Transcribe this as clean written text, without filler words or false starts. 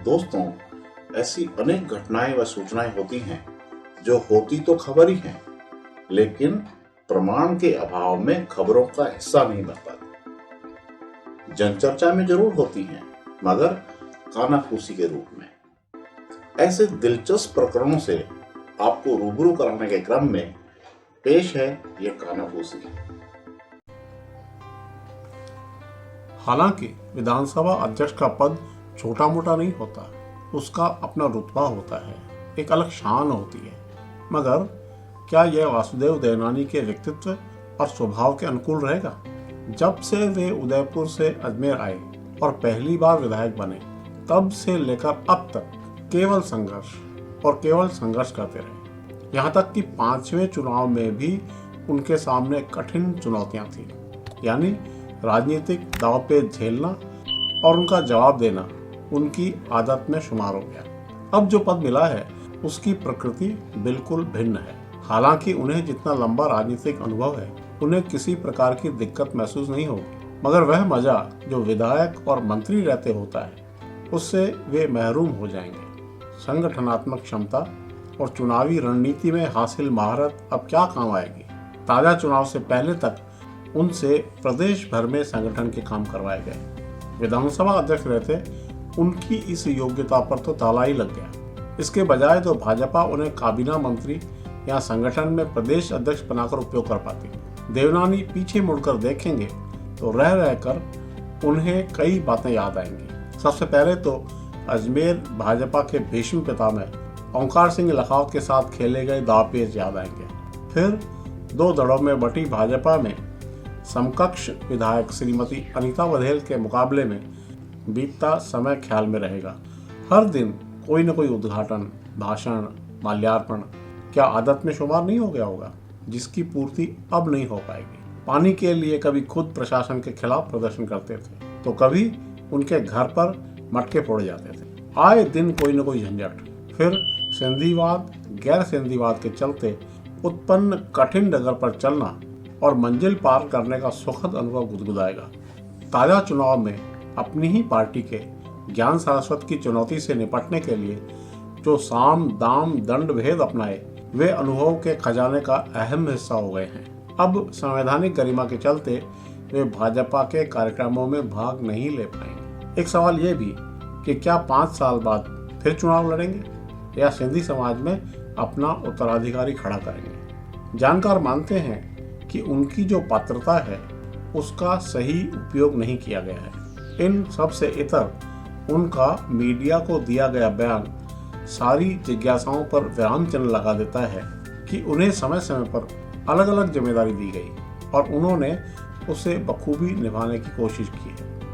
दोस्तों, ऐसी अनेक घटनाएं व सूचनाएं होती हैं जो होती तो खबर ही हैं, लेकिन प्रमाण के अभाव में खबरों का हिस्सा नहीं बन पाती। जनचर्चा में जरूर होती हैं, मगर कानाफूसी के रूप में। ऐसे दिलचस्प प्रकरणों से आपको रूबरू कराने के क्रम में पेश है यह कानाफूसी। हालांकि विधानसभा अध्यक्ष का पद छोटा मोटा नहीं होता, उसका अपना रुतबा होता है, एक अलग शान होती है। मगर क्या यह वासुदेव देवनानी के व्यक्तित्व और स्वभाव के अनुकूल रहेगा? जब से वे उदयपुर से अजमेर आए और पहली बार विधायक बने, तब से लेकर अब तक केवल संघर्ष करते रहे। यहाँ तक कि 5वें चुनाव में भी उनके सामने कठिन चुनौतियां थी, यानी राजनीतिक दांवपेच झेलना और उनका जवाब देना उनकी आदत में शुमार हो गया। अब जो पद मिला है उसकी प्रकृति बिल्कुल भिन्न है। हालांकि उन्हें जितना लंबा राजनीतिक अनुभव है, उन्हें किसी प्रकार की दिक्कत महसूस नहीं होगी, मगर वह मजा जो विधायक और मंत्री रहते होता है, उससे वे महरूम हो जाएंगे। संगठनात्मक क्षमता और चुनावी रणनीति में हासिल महारत अब क्या काम आएगी? ताजा चुनाव से पहले तक उनसे प्रदेश भर में संगठन के काम करवाए गए। विधानसभा अध्यक्ष रहते उनकी इस योग्यता पर तो ताला ही लग गया। इसके बजाय तो भाजपा उन्हें काबीना मंत्री या संगठन में प्रदेश अध्यक्ष बनाकर उपयोग कर पाती। देवनानी पीछे मुड़कर देखेंगे तो रह रहकर उन्हें कई बातें याद आएंगी। सबसे पहले तो अजमेर भाजपा के भीष्म पितामह ओंकार सिंह लखावत के साथ खेले गए दांवपेच याद आएंगे। फिर 2 दड़ों में बटी भाजपा में समकक्ष विधायक श्रीमती अनीता बघेल के मुकाबले में बीतता समय ख्याल में रहेगा। हर दिन कोई न कोई उद्घाटन, भाषण, माल्यार्पण क्या आदत में शुमार नहीं हो गया होगा, जिसकी पूर्ति अब नहीं हो पाएगी। पानी के लिए कभी खुद प्रशासन के खिलाफ प्रदर्शन करते थे, तो कभी उनके घर पर मटके फोड़े जाते थे। आए दिन कोई न कोई झंझट। फिर सिंधीवाद, गैर सिंधीवाद के चलते उत्पन्न कठिन डगर पर चलना और मंजिल पार करने का सुखद अनुभव गुदगुदाएगा। ताजा चुनाव में अपनी ही पार्टी के ज्ञान सारस्वत की चुनौती से निपटने के लिए जो साम दाम दंड भेद अपनाए, वे अनुभव के खजाने का अहम हिस्सा हो गए हैं। अब संवैधानिक गरिमा के चलते वे भाजपा के कार्यक्रमों में भाग नहीं ले पाएंगे। एक सवाल ये भी कि क्या 5 साल बाद फिर चुनाव लड़ेंगे या सिंधी समाज में अपना उत्तराधिकारी खड़ा करेंगे? जानकार मानते हैं कि उनकी जो पात्रता है उसका सही उपयोग नहीं किया गया है। इन सब से इतर उनका मीडिया को दिया गया बयान सारी जिज्ञासाओं पर विराम चिन्ह लगा देता है कि उन्हें समय समय पर अलग अलग जिम्मेदारी दी गई और उन्होंने उसे बखूबी निभाने की कोशिश की है।